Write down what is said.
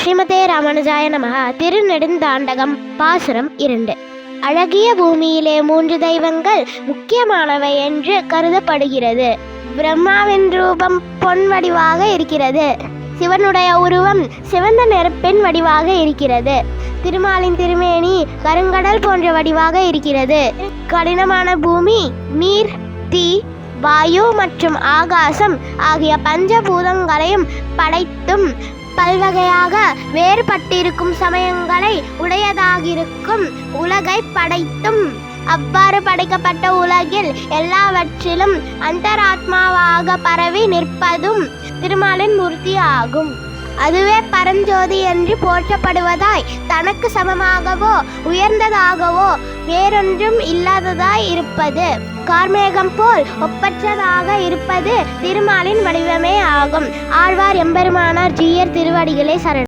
ஸ்ரீமதே ராமானுஜாய நமஹ. திருநெடுந்தாண்டகம் பாசுரம் 2. அழகிய பூமியிலே 3 தெய்வங்கள் முக்கியமானவை என்று கருதப்படுகிறது. பிரம்மாவின் ரூபம் பொன் வடிவாக இருக்கிறது. சிவனுடைய உருவம் சிவந்த நெருப்பின் வடிவாக இருக்கிறது. திருமாலின் திருமேனி கருங்கடல் போன்ற வடிவாக இருக்கிறது. கடினமான பூமி, நீர், தீ, வாயு மற்றும் ஆகாசம் ஆகிய பஞ்சபூதங்களையும் படைத்தும் பல்வகையாக வேறுபட்டிருக்கும் சமயங்களை உடையதாகிருக்கும் உலகை படைத்தும் அவ்வாறு படைக்கப்பட்ட உலகில் எல்லாவற்றிலும் அந்தராத்மாவாக பரவி நிற்பதும் திருமாலின் மூர்த்தி ஆகும். அதுவே பரஞ்சோதி என்று போற்றப்படுவதாய் தனக்கு சமமாகவோ உயர்ந்ததாகவோ வேறொன்றும் இல்லாததாய் இருப்பது, கார்மேகம் போல் ஒப்பற்றதாக இருப்பது திருமாலின் வடிவமே ஆகும். ஆழ்வார் எம்பெருமானார் ஜீயர் திருவடிகளே சரணம்.